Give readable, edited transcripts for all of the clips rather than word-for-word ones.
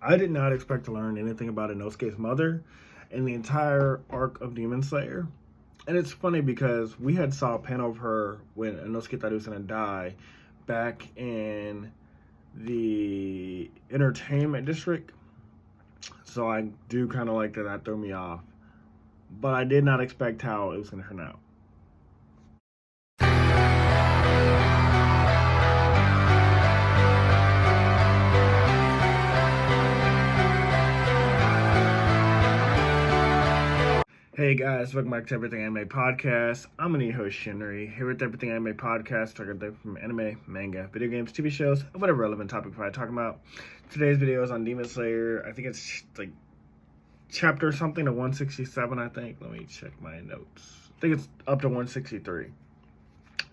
I did not expect to learn anything about Inosuke's mother in the entire arc of Demon Slayer. And it's funny because we had saw a panel of her when Inosuke thought he was going to die back in the entertainment district. So I do kind of like that. That threw me off. But I did not expect how it was going to turn out. Hey guys, welcome back to Everything Anime Podcast. I'm your host Shinry, here with Everything Anime Podcast, talking about from anime, manga, video games, TV shows, and whatever relevant topic we're talking about. Today's video is on Demon Slayer. I think it's like chapter something to 167, I think. Let me check my notes. I think it's up to 163.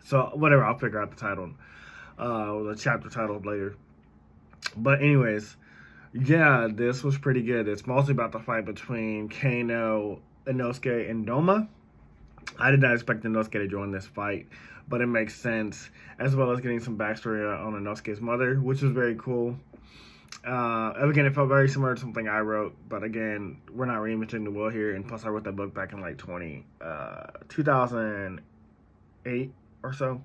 So whatever, I'll figure out the title, the chapter title later. But anyways, yeah, this was pretty good. It's mostly about the fight between Kano, Inosuke, and Doma. I did not expect Inosuke to join this fight, but it makes sense, as well as getting some backstory on Inosuke's mother, which was very cool. Again, it felt very similar to something I wrote, but again, we're not reinventing the wheel here, and plus I wrote that book back in like 2008 or so.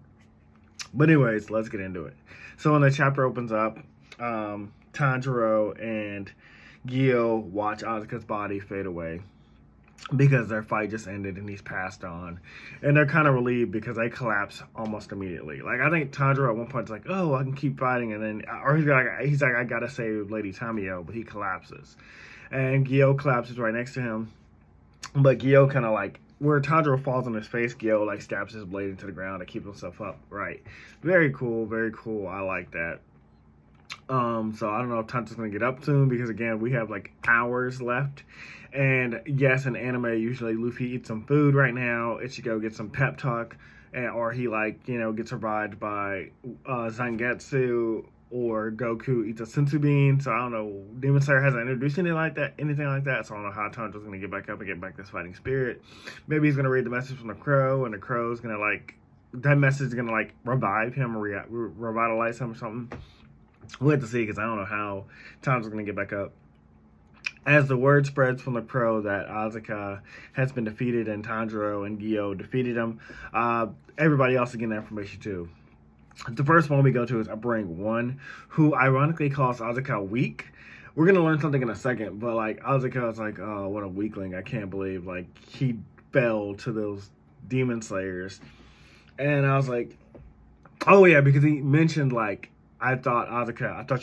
But anyways, let's get into it. So when the chapter opens up, Tanjiro and Gyo watch Asuka's body fade away, because their fight just ended and he's passed on. And they're kind of relieved because they collapse almost immediately. Like, I think Tanjiro at one point is like, oh, I can keep fighting. And then, or he's like, I gotta save Lady Tamiyo, but he collapses. And Gyo collapses right next to him. But Gyo kind of like, where Tanjiro falls on his face, Gyo like stabs his blade into the ground to keep himself up. Right. Very cool, very cool. I like that. So I don't know if Tanjiro's going to get up soon, because again, we have like hours left. And yes, in anime, usually Luffy eats some food right now. Ichigo gets some pep talk, or he gets revived by Zangetsu, or Goku eats a senzu bean. So I don't know. Demon Slayer hasn't introduced anything like that. So I don't know how Tanjiro's going to get back up and get back this fighting spirit. Maybe he's going to read the message from the crow, and the crow's going to that message is going to revive him or revitalize him or something. We'll have to see, because I don't know how Tanjiro's going to get back up. As the word spreads from the crow that Asuka has been defeated and Tanjiro and Gyo defeated him, everybody else is getting that information too. The first one we go to is Upbring 1, who ironically calls Asuka weak. We're going to learn something in a second, but Asuka is like, oh, what a weakling. I can't believe he fell to those demon slayers. And I was like, oh yeah, because he mentioned I thought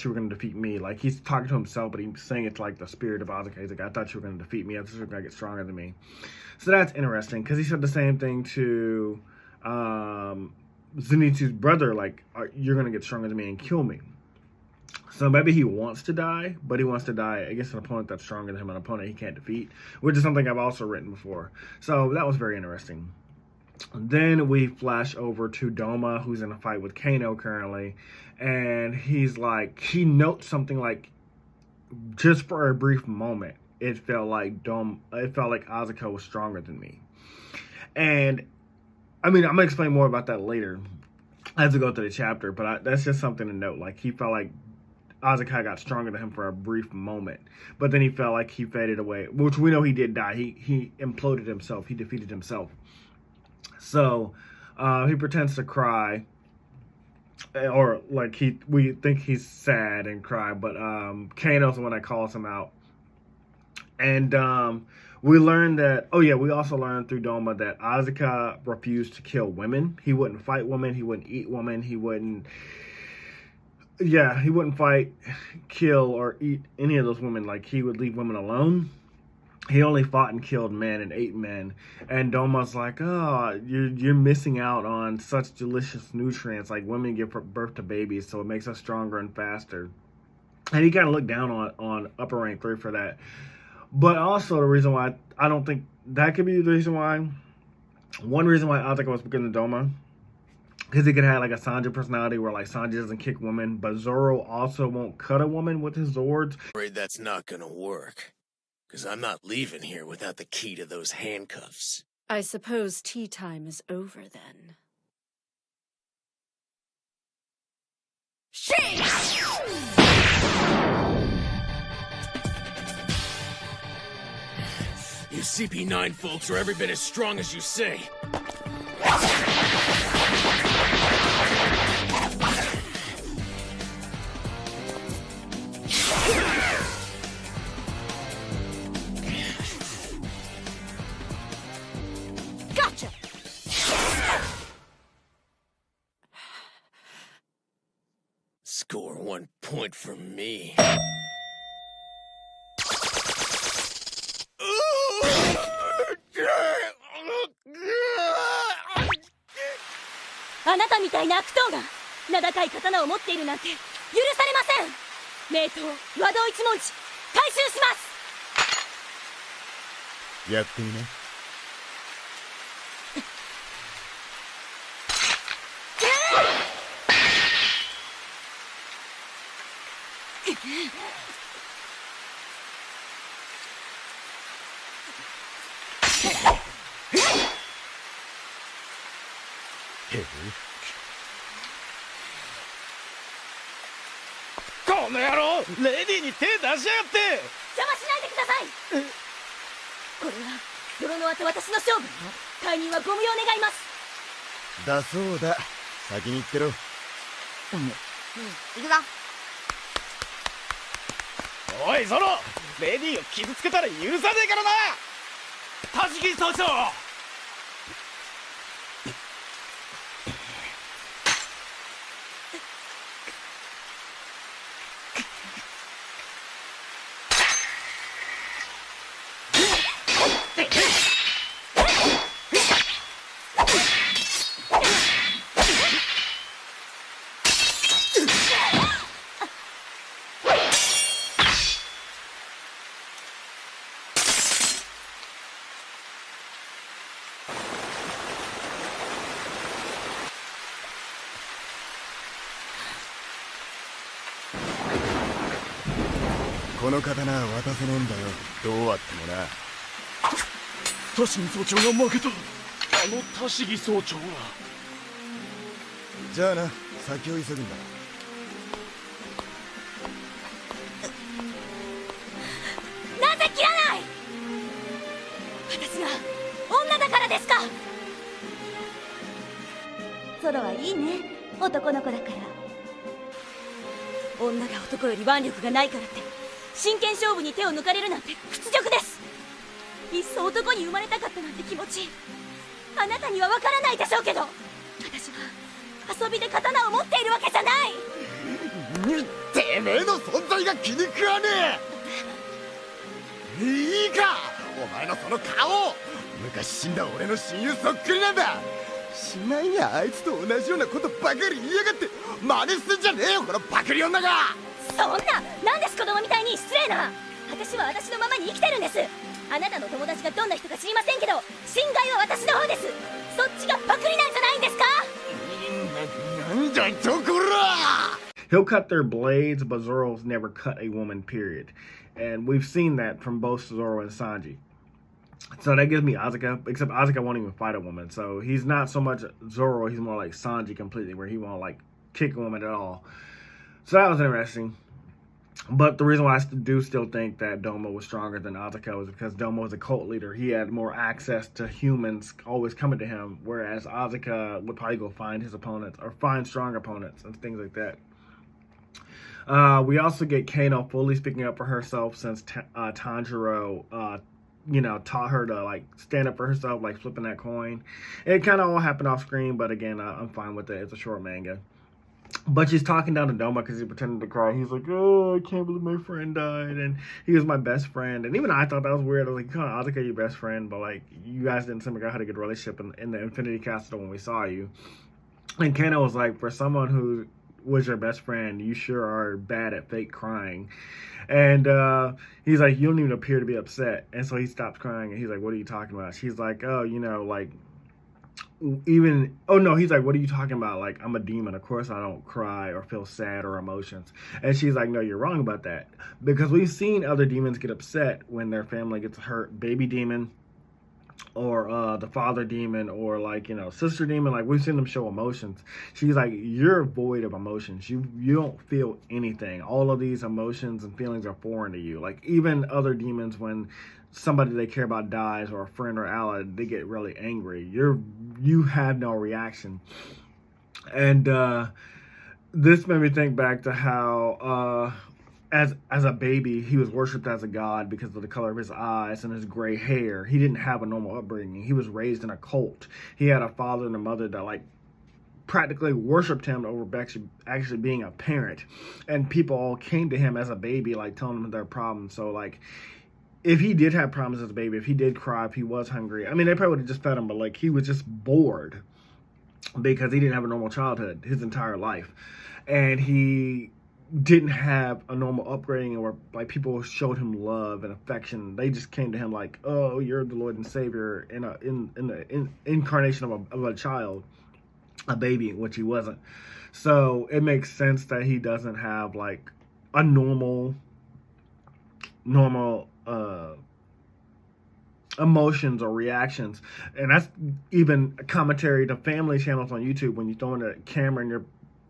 you were going to defeat me. He's talking to himself, but he's saying it's the spirit of Asuka. He's like, I thought you were going to defeat me. I thought you were going to get stronger than me. So that's interesting, because he said the same thing to Zenitsu's brother, you're going to get stronger than me and kill me. So maybe he wants to die, but he wants to die against an opponent that's stronger than him, an opponent he can't defeat, which is something I've also written before. So that was very interesting. Then we flash over to Doma, who's in a fight with Kano currently, and he notes something just for a brief moment, it felt like Asuka was stronger than me. And I mean, I'm gonna explain more about that later as we go through the chapter, but that's just something to note. He felt like Asuka got stronger than him for a brief moment, but then he felt like he faded away, which we know he did die. He imploded himself. He defeated himself. So he pretends to cry, or we think he's sad and cry, but Kano's the one that calls him out. And we learned that, we also learned through Doma that Asuka refused to kill women. He wouldn't fight women, he wouldn't eat women, he wouldn't fight, kill, or eat any of those women. He would leave women alone. He only fought and killed men and ate men. And Doma's like, oh, you're missing out on such delicious nutrients. Women give birth to babies, so it makes us stronger and faster. And he kind of looked down on Upper Rank 3 for that. But also the reason why, I don't think that could be the reason why. One reason why Asuka was beginning Doma, because he could have a Sanji personality where Sanji doesn't kick women, but Zoro also won't cut a woman with his Zords. Afraid that's not gonna work. Because I'm not leaving here without the key to those handcuffs. I suppose tea time is over then. You CP9 folks are every bit as strong as you say. Gotcha! Score 1 point for me. あなたみたいな悪党が名高い刀を持っているなんて許されません。名刀和道一文字回収します。やってみな。この野郎、レディーに手出しやがって。邪魔しないでください。これは泥の後私の勝負。解任はご無用願います。だそうだ。先に行ってろ。行くぞ。おいゾロ、レディーを傷つけたら許さねえからな。立木総長。この刀は渡せねえんだよ。どうあってもな。田代総長が負けた。あの田代総長が。じゃあな、先を急ぐんだ。なぜ切らない。私が女だからですか。ゾロはいいね、男の子だから。女が男より腕力がないからって真剣勝負に手を抜かれるなんて屈辱です。いっそ男に生まれたかったなんて気持ち、あなたにはわからないでしょうけど、私は遊びで刀を持っているわけじゃない。てめえの存在が気に食わねえ。いいか、お前のその顔、昔死んだ俺の親友そっくりなんだ。しまいにはあいつと同じようなことばかり言いやがって、真似すんじゃねえよ、このパクリ女が。そんな、なんです子供みたいに失礼な。私は私のままに生きてるんです。あなたの友達がどんな人か知りませんけど、侵害は私の方です。そっちがパクリなんじゃないんですか。なんだとこら。 He'll cut their blades, but Zoro's never cut a woman, period. And we've seen that from both Zoro and Sanji. So that gives me Asuka, except Asuka won't even fight a woman. So he's not so much Zoro, he's more like Sanji completely, where he won't like kick a woman at all. So that was interesting. But the reason why I do still think that Domo was stronger than Asuka was because Domo was a cult leader. He had more access to humans always coming to him, whereas Asuka would probably go find his opponents or find strong opponents and things like that. We also get Kano fully speaking up for herself since Tanjiro, taught her to like stand up for herself, like flipping that coin. It kind of all happened off screen, but again, I'm fine with it. It's a short manga. But she's talking down to Doma because he's pretending to cry. He's like, oh, I can't believe my friend died, and he was my best friend. And even I thought that was weird. I was like, Asuka, your best friend, but like, you guys didn't seem like I had a good relationship in the Infinity Castle when we saw you. And Kano was like, for someone who was your best friend, you sure are bad at fake crying. And he's like, you don't even appear to be upset. And so he stops crying, and he's like, what are you talking about? She's like, oh, he's like, what are you talking about? Like, I'm a demon. Of course I don't cry or feel sad or emotions. And she's like, no, you're wrong about that. Because we've seen other demons get upset when their family gets hurt. Baby demon or the father demon, or like, you know, sister demon. Like, we've seen them show emotions. She's like, you're void of emotions. You don't feel anything. All of these emotions and feelings are foreign to you. Like, even other demons, when somebody they care about dies, or a friend or ally, they get really angry. You have no reaction. And this made me think back to how as a baby, he was worshipped as a god because of the color of his eyes and his gray hair. He didn't have a normal upbringing. He was raised in a cult. He had a father and a mother that, like, practically worshipped him over actually being a parent. And people all came to him as a baby, like, telling him their problems. So, like, if he did have problems as a baby, if he did cry, if he was hungry, I mean, they probably would have just fed him, but, like, he was just bored because he didn't have a normal childhood his entire life. And he didn't have a normal upbringing, or like people showed him love and affection. They just came to him like, oh, you're the Lord and Savior, in the incarnation of a child, a baby, which he wasn't. So it makes sense that he doesn't have like a normal emotions or reactions. And that's even a commentary to family channels on YouTube. When you throw in a camera in your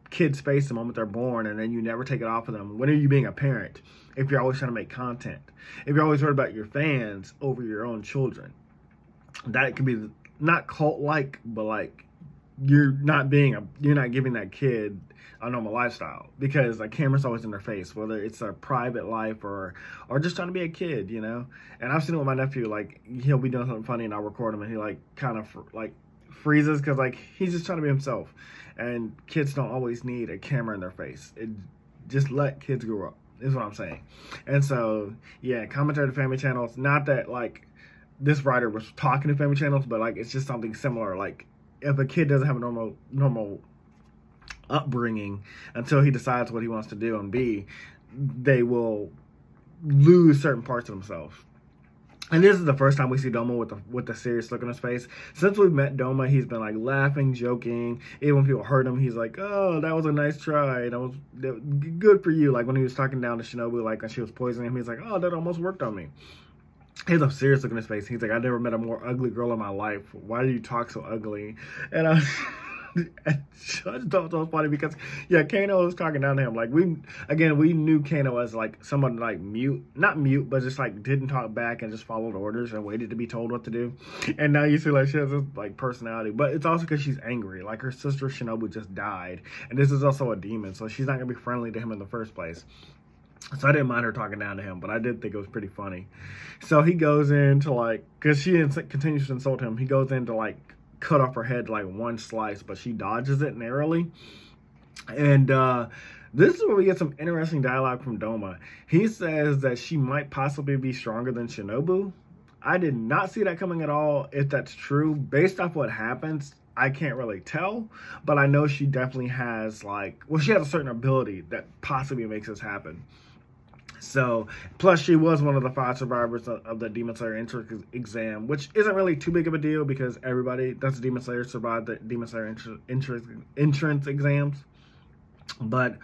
kid's face the moment they're born, and then you never take it off of them. When are you being a parent if you're always trying to make content? If you're always worried about your fans over your own children? That could be not cult-like, but like you're not giving that kid a normal lifestyle, because a camera's always in their face, whether it's a private life or just trying to be a kid, you know. And I've seen it with my nephew. Like, he'll be doing something funny and I'll record him, and he like kind of like freezes because like he's just trying to be himself. And kids don't always need a camera in their face. Just let kids grow up, is what I'm saying. And so, yeah, commentary to family channels. Not that, like, this writer was talking to family channels, but, like, it's just something similar. Like, if a kid doesn't have a normal upbringing until he decides what he wants to do and be, they will lose certain parts of themselves. And this is the first time we see Doma with the serious look on his face. Since we've met Doma, he's been like laughing, joking. Even when people hurt him, he's like, "Oh, that was a nice try. That was good for you." Like when he was talking down to Shinobu, like when she was poisoning him, he's like, "Oh, that almost worked on me." He has a serious look on his face. He's like, "I never met a more ugly girl in my life. Why do you talk so ugly?" And I just thought it was funny because, yeah, Kano was talking down to him. Like, we knew Kano as like someone like not mute, but just like didn't talk back and just followed orders and waited to be told what to do. And now you see like she has this like personality, but it's also because she's angry. Like her sister Shinobu just died, and this is also a demon, so she's not gonna be friendly to him in the first place. So I didn't mind her talking down to him, but I did think it was pretty funny. So he goes into like, because she continues to insult him, he goes into like cut off her head like one slice, but she dodges it narrowly. And this is where we get some interesting dialogue from Doma. He says that she might possibly be stronger than Shinobu. I did not see that coming at all. If that's true, based off what happens, I can't really tell, but I know she definitely has like, well, she has a certain ability that possibly makes this happen. So, plus she was one of the 5 survivors of the Demon Slayer entrance exam, which isn't really too big of a deal because everybody that's a Demon Slayer survived the Demon Slayer entrance exams. But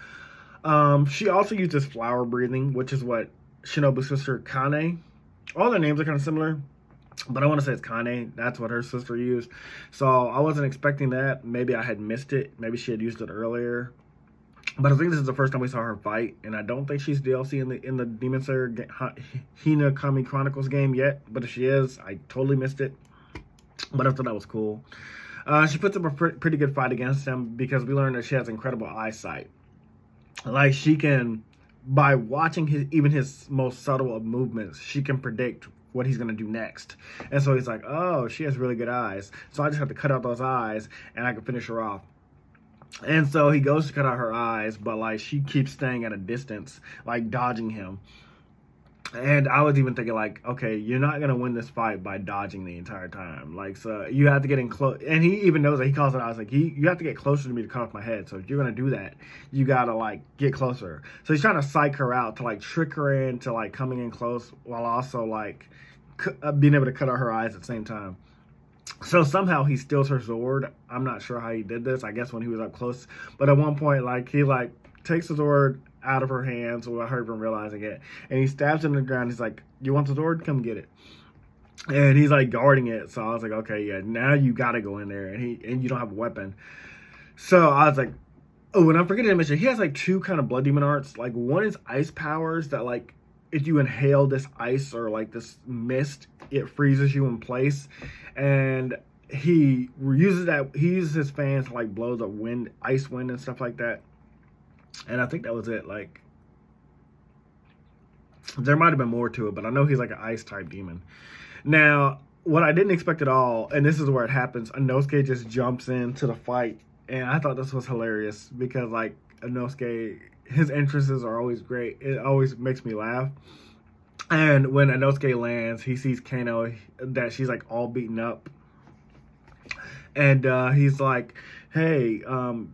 she also uses flower breathing, which is what Shinobu's sister Kane, all their names are kind of similar, but I want to say it's Kane. That's what her sister used. So I wasn't expecting that. Maybe I had missed it. Maybe she had used it earlier. But I think this is the first time we saw her fight, and I don't think she's DLC in the Demon Slayer Hinakami Chronicles game yet. But if she is, I totally missed it. But I thought that was cool. She puts up a pretty good fight against him because we learned that she has incredible eyesight. Like she can, by watching his most subtle of movements, she can predict what he's going to do next. And so he's like, oh, she has really good eyes. So I just have to cut out those eyes, and I can finish her off. And so he goes to cut out her eyes, but like she keeps staying at a distance, like dodging him. And I was even thinking like, okay, you're not going to win this fight by dodging the entire time. Like, so you have to get in close. And he even knows that. He calls it out. I was like, you have to get closer to me to cut off my head. So if you're going to do that, you got to like get closer. So he's trying to psych her out to like trick her into like coming in close while also like being able to cut out her eyes at the same time. So somehow he steals her sword. I'm not sure how he did this. I guess when he was up close. But at one point, like he like takes the sword out of her hands without her even realizing it. And he stabs her in the ground. He's like, you want the sword? Come get it. and he's like guarding it. So I was like, okay, yeah, now you gotta go in there, and you don't have a weapon. So I was like, oh, and I'm forgetting to mention, he has like 2 kind of blood demon arts. Like, one is ice powers that, like, if you inhale this ice or like this mist, it freezes you in place. And he uses that. He uses his fans to like blow the wind, ice wind, and stuff like that. And I think that was it. Like, there might have been more to it, but I know he's like an ice type demon. Now, what I didn't expect at all, and this is where it happens, Inosuke just jumps into the fight. And I thought this was hilarious because, like, Inosuke, his entrances are always great. It always makes me laugh. And when Inosuke lands, he sees Kano, that she's, like, all beaten up. And he's like, hey, Kano,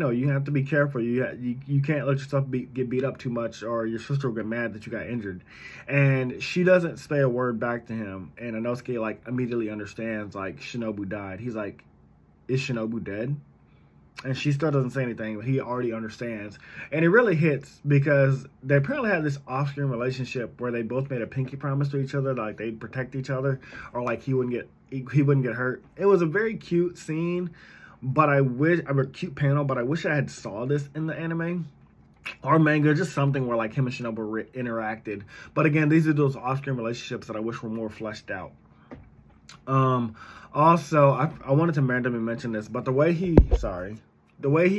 you have to be careful. You can't let yourself get beat up too much, or your sister will get mad that you got injured. And she doesn't say a word back to him. And Inosuke, like, immediately understands, like, Shinobu died. He's like, is Shinobu dead? And she still doesn't say anything, but he already understands. And it really hits because they apparently had this off-screen relationship where they both made a pinky promise to each other, like they'd protect each other, or like he wouldn't get hurt. It was a very cute scene, but cute panel, but I wish I had saw this in the anime or manga, just something where like him and Shinobu interacted. But again, these are those off-screen relationships that I wish were more fleshed out. Also, I wanted to randomly mention this, but the way he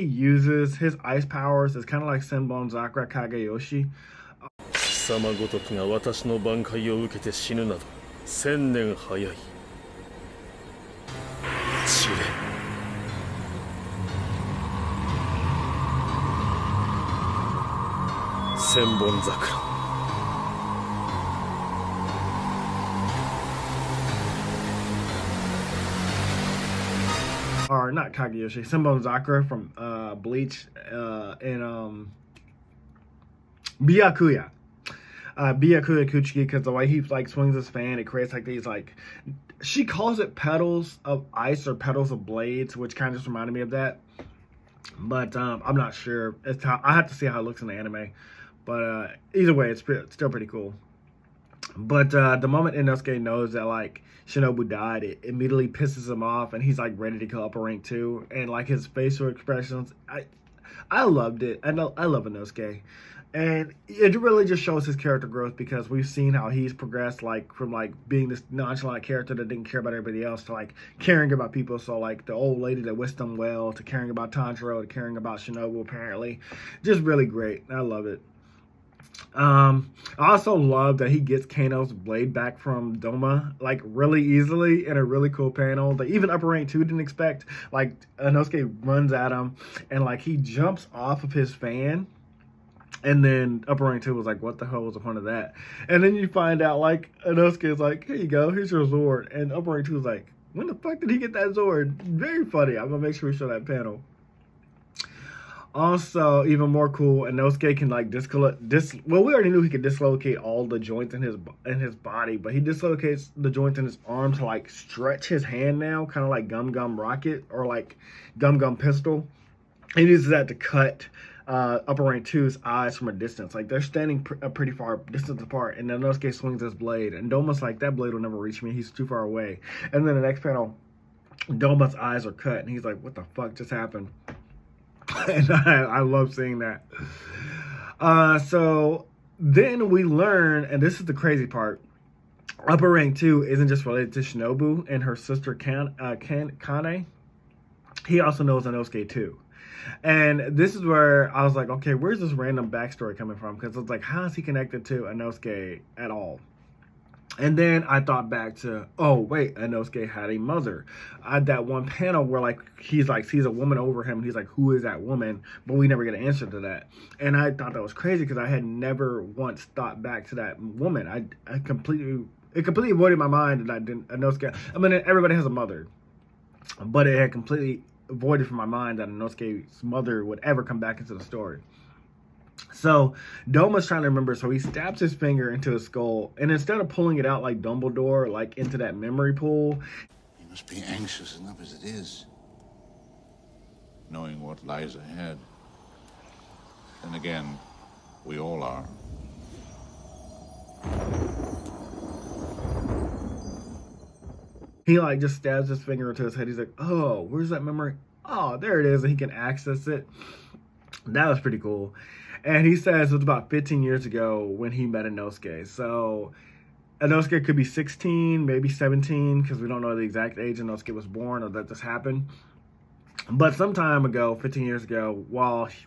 uses his ice powers is kind of like Senbon Zakura Kageyoshi. 貴様ごときが私の挽回を受けて死ぬなど1000年早い。散れ。千本桜。 Or not Kageyoshi, Senbon Zakura from Bleach and Byakuya. Byakuya Kuchiki, because the way he like swings his fan, it creates like these like, she calls it petals of ice or petals of blades, which kind of just reminded me of that. But I'm not sure. I have to see how it looks in the anime. But either way, it's still pretty cool. But the moment Inosuke knows that like Shinobu died, it immediately pisses him off, and he's like ready to go up a rank 2. And like his facial expressions, I loved it. I love Inosuke, and it really just shows his character growth because we've seen how he's progressed, like from like being this nonchalant character that didn't care about everybody else to like caring about people. So like the old lady that wished him well, to caring about Tanjiro, to caring about Shinobu. Apparently, just really great. I love it. I also love that he gets Kano's blade back from Doma like really easily in a really cool panel that even Upper Rank 2 didn't expect. Like Inosuke runs at him and like he jumps off of his fan, and then Upper Rank 2 was like, what the hell was the point of that? And then you find out like Inosuke is like, here you go, here's your sword, and Upper Rank 2 is like, when the fuck did he get that sword? Very funny. I'm gonna make sure we show that panel. Also, even more cool, Inosuke can like well, we already knew he could dislocate all the joints in his body, but he dislocates the joints in his arm to like stretch his hand now, kind of like Gum Gum Rocket or like Gum Gum Pistol. He uses that to cut Upper Rank 2's eyes from a distance. Like they're standing a pretty far distance apart, and then Inosuke swings his blade, and Doma's like, that blade will never reach me. He's too far away. And then the next panel, Doma's eyes are cut, and he's like, what the fuck just happened? And I love seeing that. So then we learn, and this is the crazy part, Upper Rank 2 isn't just related to Shinobu and her sister Kane. He also knows Inosuke too. And this is where I was like, okay, where's this random backstory coming from? Because it's like, how is he connected to Inosuke at all? And then I thought back to, oh, wait, Inosuke had a mother. That one panel where, like, he's like, sees a woman over him, and he's like, who is that woman? But we never get an answer to that. And I thought that was crazy because I had never once thought back to that woman. It completely avoided my mind that I didn't, Inosuke, I mean, everybody has a mother. But it had completely avoided from my mind that Inosuke's mother would ever come back into the story. So Doma's trying to remember, so he stabs his finger into his skull, and instead of pulling it out like Dumbledore, like into that memory pool, you must be anxious enough as it is, knowing what lies ahead. Then again, we all are. he like just stabs his finger into his head. He's like, oh, where's that memory? Oh, there it is. And he can access it. That was pretty cool. And he says it was about 15 years ago when he met Inosuke. So Inosuke could be 16, maybe 17, because we don't know the exact age Inosuke was born or that this happened. But some time ago, 15 years ago,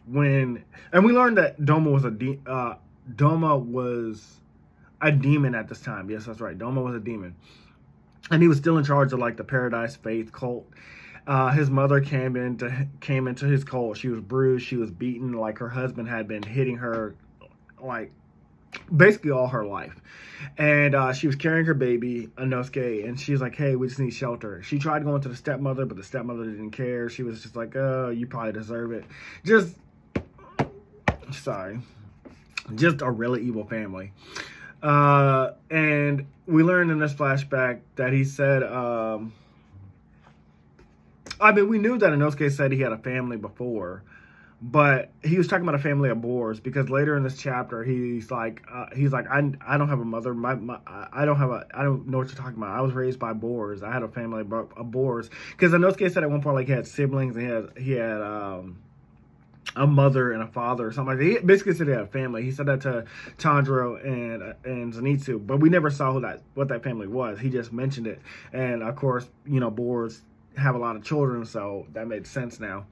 and we learned that Doma was a demon at this time. Yes, that's right. Doma was a demon. And he was still in charge of like the Paradise Faith cult. His mother came into his cult. She was bruised. She was beaten. Like her husband had been hitting her, like basically all her life. And she was carrying her baby, Inosuke, and she's like, hey, we just need shelter. She tried going to the stepmother, but the stepmother didn't care. She was just like, oh, you probably deserve it. Just a really evil family. And we learned in this flashback that he said, we knew that Inosuke said he had a family before, but he was talking about a family of boars, because later in this chapter, he's like, I don't have a mother. I don't know what you're talking about. I was raised by boars. I had a family of boars. Because Inosuke said at one point, like, he had siblings, and he had a mother and a father or something like that. He basically said he had a family. He said that to Tanjiro and Zenitsu, but we never saw what that family was. He just mentioned it. And of course, boars have a lot of children, so that made sense now.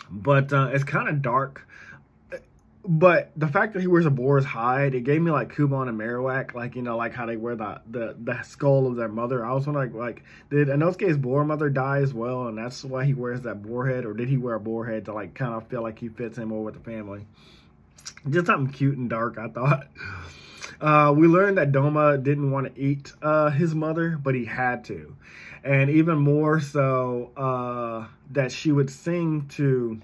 But it's kind of dark. But the fact that he wears a boar's hide, it gave me like Kuban and Marowak, like, like how they wear the skull of their mother. I was wondering, like, did Inosuke's boar mother die as well, and that's why he wears that boar head, or did he wear a boar head to like kind of feel like he fits in more with the family? Just something cute and dark, I thought. We learned that Doma didn't want to eat his mother, but he had to. And even more so, that she would sing to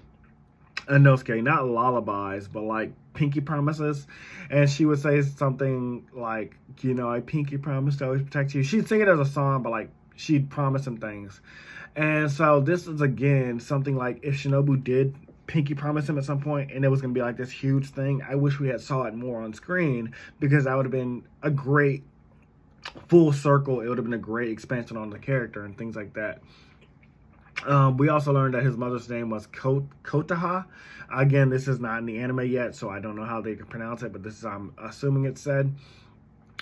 Inosuke, not lullabies, but like pinky promises. And she would say something like, I pinky promise to always protect you. She'd sing it as a song, but like she'd promise him things. And so this is again something like if Shinobu did pinky promise him at some point and it was going to be like this huge thing, I wish we had saw it more on screen, because that would have been a great full circle. It would have been a great expansion on the character and things like that. We also learned that his mother's name was Kotaha. Again, this is not in the anime yet, so I don't know how they can pronounce it, but this is, I'm assuming it's said.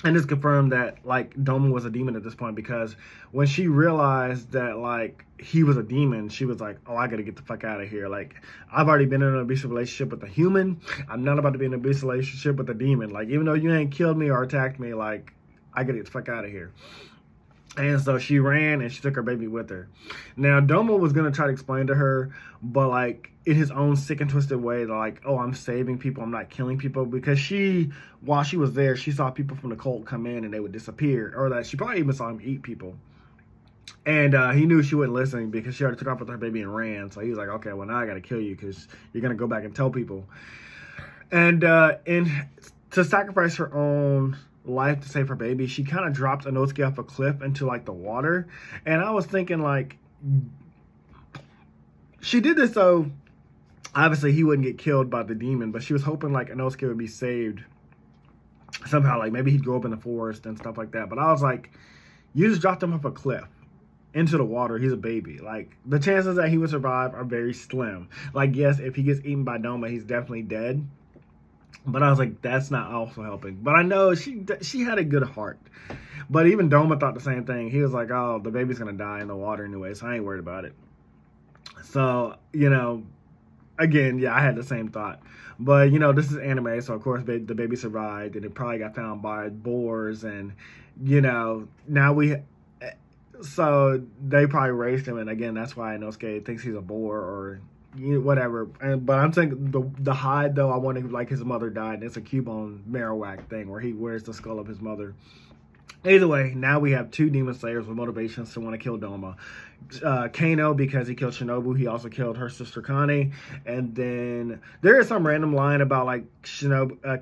And it's confirmed that, like, Doma was a demon at this point, because when she realized that, like, he was a demon, she was like, oh, I gotta get the fuck out of here. Like, I've already been in an abusive relationship with a human. I'm not about to be in an abusive relationship with a demon. Like, even though you ain't killed me or attacked me, like, I gotta get the fuck out of here. And so she ran and she took her baby with her. Now, Doma was going to try to explain to her, but like in his own sick and twisted way, like, oh, I'm saving people, I'm not killing people. Because while she was there, she saw people from the cult come in and they would disappear. Or that she probably even saw him eat people. And he knew she wouldn't listen because she already took off with her baby and ran. So he was like, okay, well, now I got to kill you because you're going to go back and tell people. And to sacrifice her own life to save her baby, she kind of dropped Inosuke off a cliff into like the water. And I was thinking, like, she did this so obviously he wouldn't get killed by the demon, but she was hoping like Inosuke would be saved somehow, like maybe he'd grow up in the forest and stuff like that. But I was like, you just dropped him off a cliff into the water. He's a baby. Like, the chances that he would survive are very slim. Like, yes, if he gets eaten by Doma, he's definitely dead. But I was like, that's not also helping. But I know she had a good heart. But even Doma thought the same thing. He was like, oh, the baby's going to die in the water anyway, so I ain't worried about it. So, again, yeah, I had the same thought. But, this is anime, so of course the baby survived, and it probably got found by boars. And, now so they probably raised him. And again, that's why Inosuke thinks he's a boar or whatever. But I'm saying the hide, though, I wanted, like, his mother died. It's a Cubone Marowak thing where he wears the skull of his mother. Either way, now we have two demon slayers with motivations to want to kill Doma. Kano, because he killed Shinobu, he also killed her sister Kane. And then there is some random line about like Shinobu,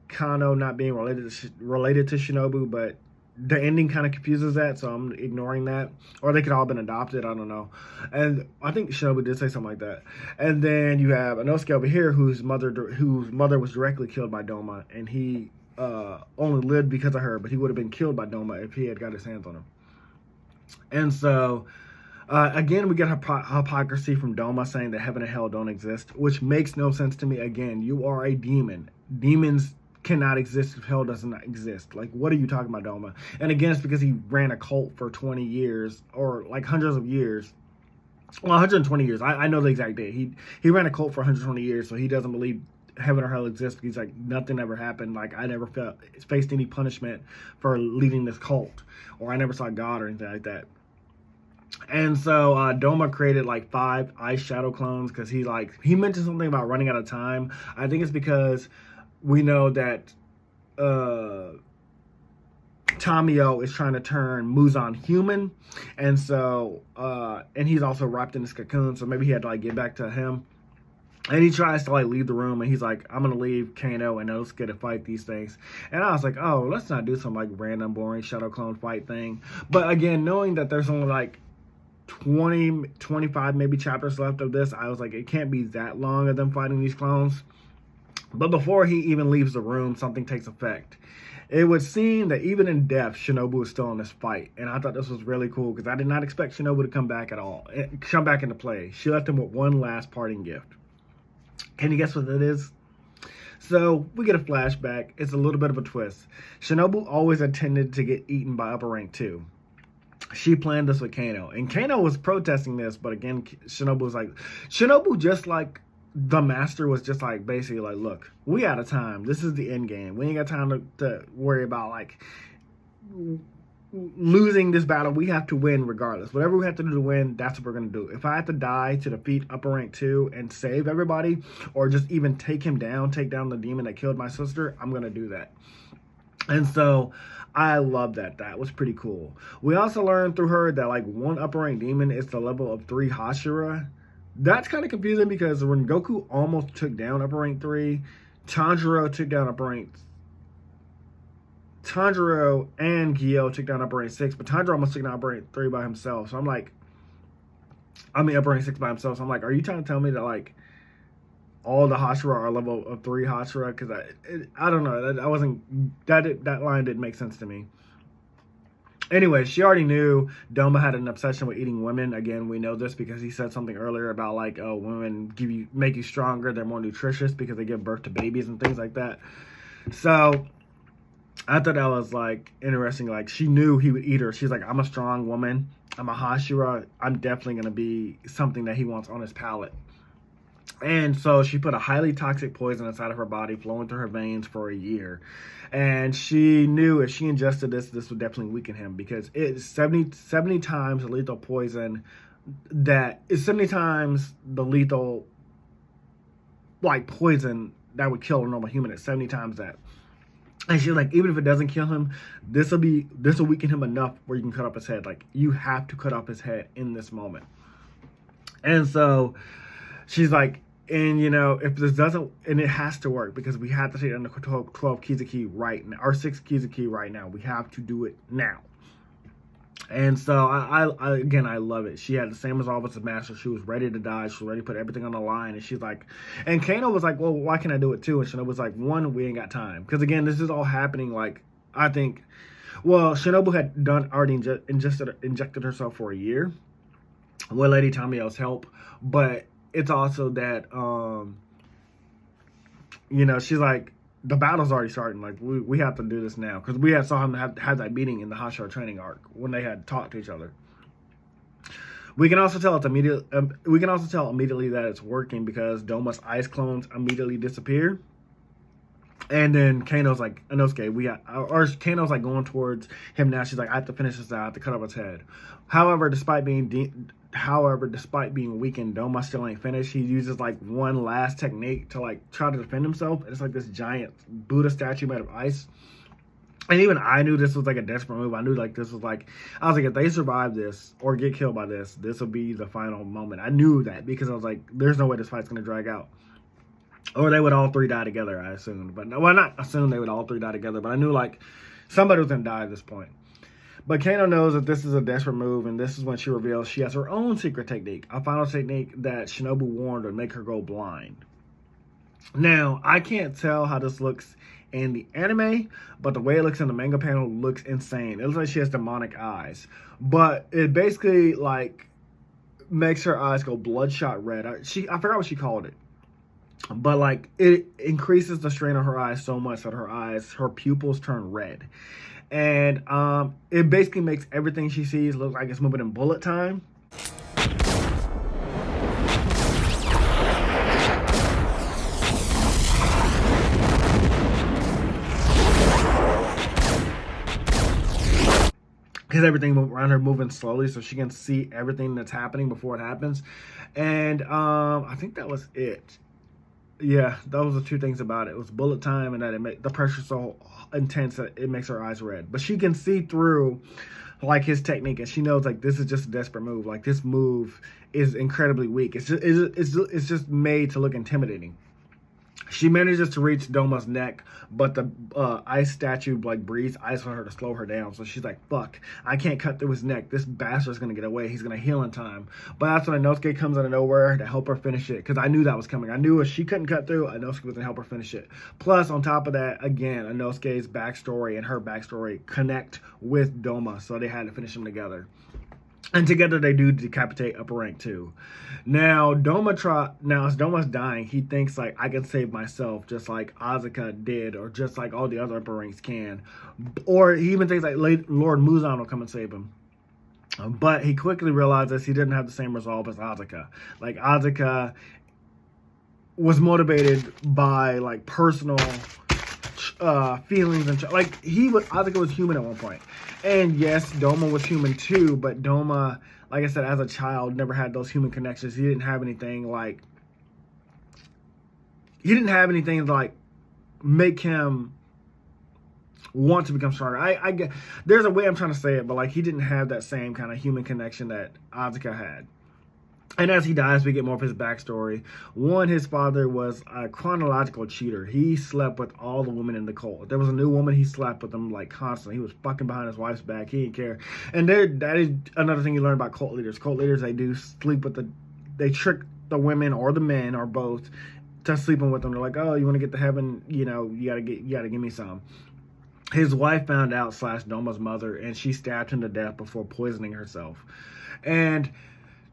Kano not being related to Shinobu, but the ending kind of confuses that, so I'm ignoring that. Or they could all have been adopted, I don't know. And I think Shinobu did say something like that. And then you have Inosuke over here, whose mother was directly killed by Doma, and he only lived because of her, but he would have been killed by Doma if he had got his hands on him. And so, again, we get hypocrisy from Doma saying that heaven and hell don't exist, which makes no sense to me. Again, you are a demon. Demons cannot exist if hell does not exist. Like, what are you talking about, Doma? And again, it's because he ran a cult for 20 years, or like hundreds of years. Well, 120 years. I know the exact date. He ran a cult for 120 years, so he doesn't believe heaven or hell exists. He's like, nothing ever happened. Like, I never faced any punishment for leading this cult, or I never saw God or anything like that. And so Doma created like 5 ice shadow clones because he mentioned something about running out of time. I think it's because we know that Tamio is trying to turn Muzan human, and so and he's also wrapped in this cocoon, so maybe he had to like get back to him. And he tries to like leave the room, and he's like, I'm gonna leave Kano and Inosuke to fight these things. And I was like, oh, let's not do some like random boring shadow clone fight thing. But again, knowing that there's only like 20, 25 maybe chapters left of this, I was like, it can't be that long of them fighting these clones. But before he even leaves the room, something takes effect. It would seem that even in death, Shinobu is still in this fight. And I thought this was really cool because I did not expect Shinobu to come back at all. Come back into play. She left him with one last parting gift. Can you guess what it is? So we get a flashback. It's a little bit of a twist. Shinobu always intended to get eaten by upper rank 2. She planned this with Kano. And Kano was protesting this, but again, Shinobu just like the master was just like basically like, look, we out of time. This is the end game. We ain't got time to worry about like losing this battle. We have to win regardless. Whatever we have to do to win, that's what we're going to do. If I have to die to defeat upper rank 2 and save everybody, or just even take him down, take down the demon that killed my sister, I'm going to do that. And so I love that. That was pretty cool. We also learned through her that like one upper rank demon is the level of 3 Hashira. That's kind of confusing because when Goku almost took down upper rank 3, Tanjiro took down upper rank. Tanjiro and Gyo took down upper rank 6, but Tanjiro almost took down upper rank 3 by himself. So I'm like, upper rank 6 by himself. So I'm like, are you trying to tell me that like all the Hashira are level of 3 Hashira? Because I don't know. That line didn't make sense to me. Anyway, she already knew Doma had an obsession with eating women. Again, we know this because he said something earlier about like, oh, women make you stronger. They're more nutritious because they give birth to babies and things like that. So I thought that was like interesting. Like, she knew he would eat her. She's like, I'm a strong woman. I'm a Hashira. I'm definitely going to be something that he wants on his palate. And so she put a highly toxic poison inside of her body, flowing through her veins for a year. And she knew if she ingested this would definitely weaken him because it's 70 times the lethal poison that is 70 times the lethal like poison that would kill a normal human. It's 70 times that. And she's like, even if it doesn't kill him, this will weaken him enough where you can cut off his head. Like, you have to cut off his head in this moment. And so she's like, and you know, if this doesn't, and it has to work because we have to take under 12 Kizuki right now, or 6 Kizuki right now. We have to do it now. And so I again, I love it. She had the same resolve as the master. She was ready to die. She was ready to put everything on the line. And she's like, and Kano was like, well, why can't I do it too? And Shinobu was like, one, we ain't got time. Because again, this is all happening like, I think, well, Shinobu had already injected herself for a year with Lady Tamio's help. But it's also that, you know, she's like, the battle's already starting. Like, we have to do this now. Because we saw him have that meeting in the Hashira training arc when they had talked to each other. We can also tell immediately that it's working because Doma's ice clones immediately disappear. And then Kano's like, Inosuke, Kano's like going towards him now. She's like, I have to finish this out. I have to cut off his head. However, despite being weakened, Doma still ain't finished. He uses like one last technique to like try to defend himself. It's like this giant Buddha statue made of ice. And even I knew this was like a desperate move. I knew like this was like, I was like, if they survive this or get killed by this will be the final moment. I knew that because I was like, there's no way this fight's going to drag out. Or they would all 3 die together, I assumed. But well, not assume they would all 3 die together, but I knew like somebody was going to die at this point. But Kano knows that this is a desperate move, and this is when she reveals she has her own secret technique, a final technique that Shinobu warned would make her go blind. Now, I can't tell how this looks in the anime, but the way it looks in the manga panel looks insane. It looks like she has demonic eyes, but it basically like makes her eyes go bloodshot red. I forgot what she called it, but like it increases the strain of her eyes so much that her pupils turn red, and it basically makes everything she sees look like it's moving in bullet time. Because everything around her moving slowly, so she can see everything that's happening before it happens. And I think that was it. Yeah, those were the two things about it. It was bullet time, and that the pressure so intense that it makes her eyes red. But she can see through like his technique, and she knows like this is just a desperate move. Like this move is incredibly weak. It's just made to look intimidating. She manages to reach Doma's neck, but the ice statue like breathes ice on her to slow her down. So she's like, fuck, I can't cut through his neck. This bastard's gonna get away. He's gonna heal in time. But that's when Inosuke comes out of nowhere to help her finish it, because I knew that was coming. I knew if she couldn't cut through, Inosuke was gonna help her finish it. Plus, on top of that, again, Inosuke's backstory and her backstory connect with Doma, so they had to finish them together. And together they do decapitate upper rank 2. Now as Doma's dying, he thinks like, I can save myself just like Asuka did, or just like all the other upper ranks can. Or he even thinks like Lord Muzan will come and save him. But he quickly realizes he didn't have the same resolve as Asuka. Like Asuka was motivated by like personal feelings, and like Asuka was human at one point. And yes, Doma was human too, but Doma, like I said, as a child, never had those human connections. He didn't have anything like make him want to become stronger. I get, there's a way I'm trying to say it, but like he didn't have that same kind of human connection that Asuka had. And as he dies, we get more of his backstory. One, his father was a chronological cheater. He slept with all the women in the cult. If there was a new woman, he slept with them like constantly. He was fucking behind his wife's back. He didn't care. And that is another thing you learn about cult leaders. Cult leaders, they do sleep with they trick the women or the men or both to sleeping with them. They're like, oh, you want to get to heaven? You know, you gotta give me some. His wife found out, Doma's mother, and she stabbed him to death before poisoning herself. And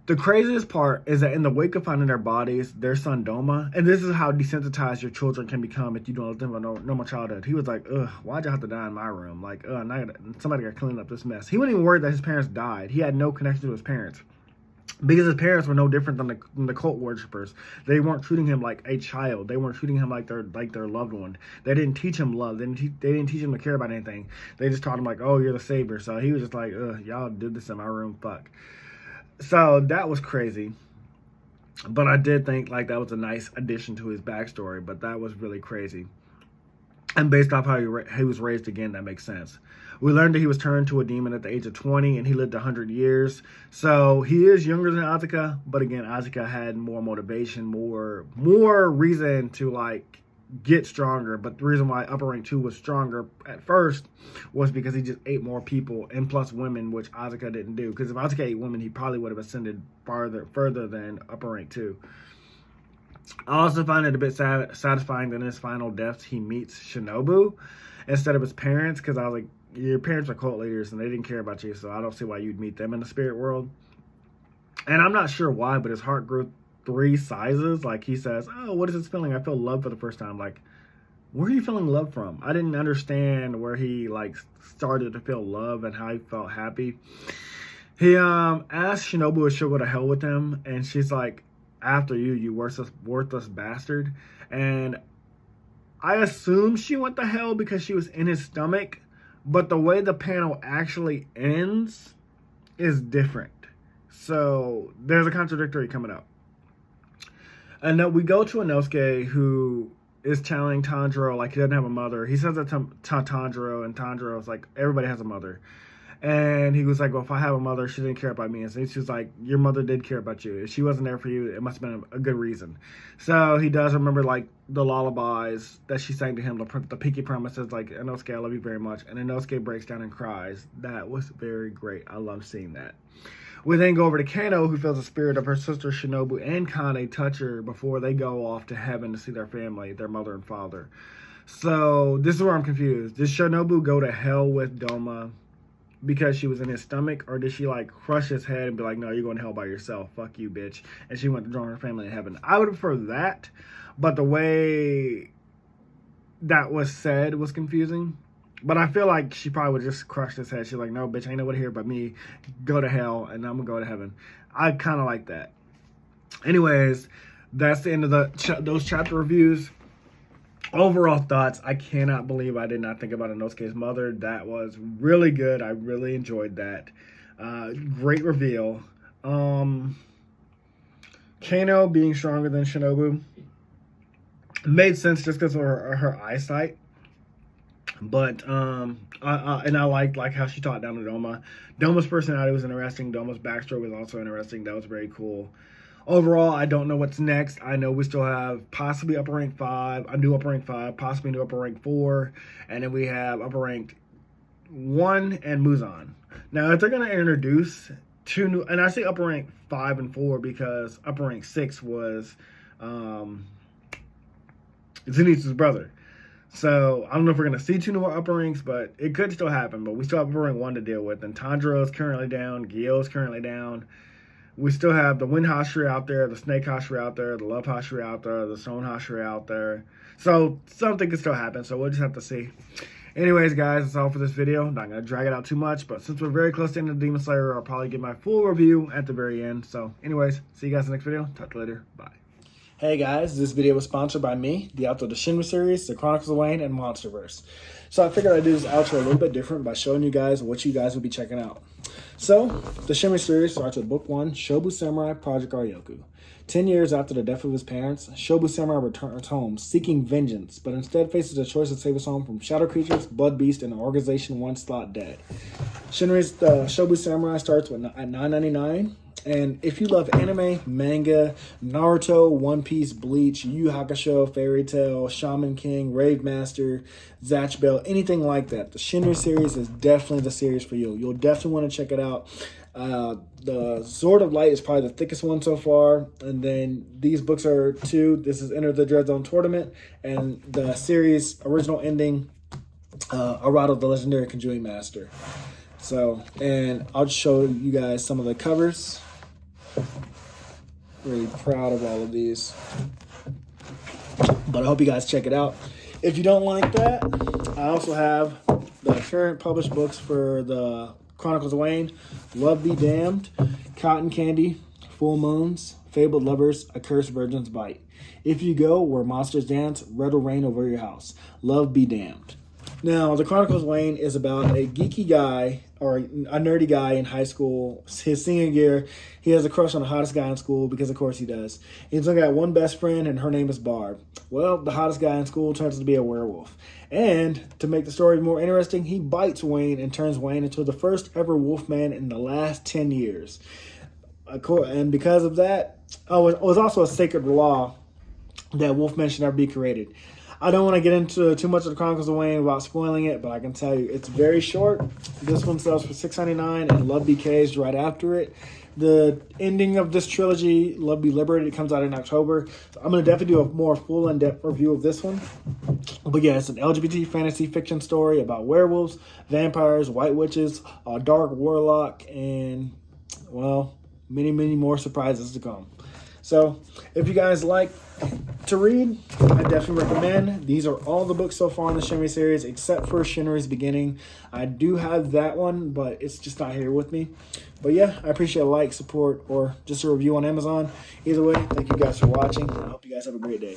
the craziest part is that in the wake of finding their bodies, their son Doma, and this is how desensitized your children can become if you don't let them have a normal childhood. He was like, ugh, why'd you have to die in my room? Like, somebody got to clean up this mess. He wasn't even worried that his parents died. He had no connection to his parents, because his parents were no different than the cult worshippers. They weren't treating him like a child. They weren't treating him like their loved one. They didn't teach him love. They didn't teach him to care about anything. They just taught him like, oh, you're the savior. So he was just like, ugh, y'all did this in my room, fuck. So that was crazy, but I did think like that was a nice addition to his backstory, but that was really crazy. And based off how he was raised, again, that makes sense. We learned that he was turned to a demon at the age of 20, and he lived 100 years. So he is younger than Asuka, but again, Asuka had more motivation, more reason to like get stronger. But the reason why upper rank 2 was stronger at first was because he just ate more people, and plus women, which Asuka didn't do. Because if Asuka ate women, he probably would have ascended further than upper rank 2. I also find it a bit satisfying that in his final deaths he meets Shinobu instead of his parents, because I was like, your parents are cult leaders and they didn't care about you, so I don't see why you'd meet them in the spirit world. And I'm not sure why, but his heart grew 3 sizes. Like he says, oh, what is this feeling? I feel love for the first time. Like, where are you feeling love from? I didn't understand where he like started to feel love and how he felt happy. He asked Shinobu if she'll go to hell with him, and she's like, after you worthless bastard. And I assume she went to hell because she was in his stomach, but the way the panel actually ends is different. So there's a contradictory coming up. And then we go to Inosuke, who is telling Tanjiro like he doesn't have a mother. He says that to Tanjiro, and Tanjiro's like, everybody has a mother. And he was like, well, if I have a mother, she didn't care about me. And so she's like, your mother did care about you. If she wasn't there for you, it must have been a good reason. So he does remember like the lullabies that she sang to him, the pinky promises, like, Inosuke, I love you very much. And Inosuke breaks down and cries. That was very great. I love seeing that. We then go over to Kano, who feels the spirit of her sister Shinobu and Kane touch her before they go off to heaven to see their family, their mother and father. So this is where I'm confused. Did Shinobu go to hell with Doma because she was in his stomach, or did she like crush his head and be like, no, you're going to hell by yourself, fuck you, bitch, and she went to join her family in heaven? I would prefer that, but the way that was said was confusing. But I feel like she probably would just crush his head. She's like, no, bitch, ain't nobody here but me. Go to hell, and I'm gonna go to heaven. I kind of like that. Anyways, that's the end of those chapter reviews. Overall thoughts, I cannot believe I did not think about Inosuke's mother. That was really good. I really enjoyed that. Great reveal. Kano being stronger than Shinobu made sense just because of her eyesight. But and I liked how she talked down to Doma. Doma's personality was interesting. Doma's backstory was also interesting. That was very cool. Overall, I don't know what's next. I know we still have possibly Upper Rank 5, a new Upper Rank 5, possibly a new Upper Rank 4, and then we have Upper Rank 1 and Muzan. Now, if they're going to introduce 2 new, and I say Upper Rank 5 and 4 because Upper Rank 6 was Zenitsu's brother. So, I don't know if we're going to see 2 new upper ranks, but it could still happen. But we still have Upper Rank 1 to deal with, and Tanjiro's currently down, Gyo's currently down. We still have the Wind Hashira out there, the Snake Hashira out there, the Love Hashira out there, the Stone Hashira out there. So something could still happen, so we'll just have to see. Anyways, guys, that's all for this video. I'm not going to drag it out too much, but since we're very close to the end of Demon Slayer, I'll probably give my full review at the very end. So anyways, see you guys in the next video. Talk to you later. Bye. Hey guys, this video was sponsored by me, the author of the Shinry series, the Chronicles of Wayne, and Monsterverse. So I figured I'd do this outro a little bit different by showing you guys what you guys will be checking out. So, the Shinry series starts with Book 1, Shobu Samurai Project Aryoku. 10 years after the death of his parents, Shobu Samurai returns home seeking vengeance, but instead faces the choice to save his home from shadow creatures, blood beasts, and an organization once thought dead. Shinry's Shobu Samurai starts at $9.99. And if you love anime, manga, Naruto, One Piece, Bleach, Yu Yu Hakusho, Fairy Tail, Shaman King, Rave Master, Zatch Bell, anything like that, the Shinry series is definitely the series for you. You'll definitely want to check it out. The Sword of Light is probably the thickest one so far. And then these books are 2. This is Enter the Dread Zone Tournament. And the series original ending, Arado, the Legendary Conjuring Master. So, and I'll just show you guys some of the covers. Really proud of all of these. But I hope you guys check it out. If you don't like that, I also have the current published books for the Chronicles of Wayne, Love Be Damned, Cotton Candy, Full Moons, Fabled Lovers, A Cursed Virgin's Bite. If You Go Where Monsters Dance, Red Will Rain Over Your House. Love Be Damned. Now, the Chronicles of Wayne is about a geeky guy, or a nerdy guy in high school. His senior year, he has a crush on the hottest guy in school, because of course he does. He's only got one best friend, and her name is Barb. Well, the hottest guy in school turns out to be a werewolf. And to make the story more interesting, he bites Wayne and turns Wayne into the first ever wolfman in the last 10 years. And because of that, it was also a sacred law that wolfmen should never be created. I don't want to get into too much of the Chronicles of Wayne without spoiling it, but I can tell you it's very short. This one sells for $6.99, and Love Be Caged right after it. The ending of this trilogy, Love Be Liberated, comes out in October. So I'm going to definitely do a more full in-depth review of this one. But yeah, it's an LGBT fantasy fiction story about werewolves, vampires, white witches, a dark warlock, and, well, many, many more surprises to come. So if you guys like to read, I definitely recommend. These are all the books so far in the Shinry series, except for Shinry's Beginning. I do have that one, but it's just not here with me. But yeah, I appreciate a like, support, or just a review on Amazon. Either way, thank you guys for watching. I hope you guys have a great day.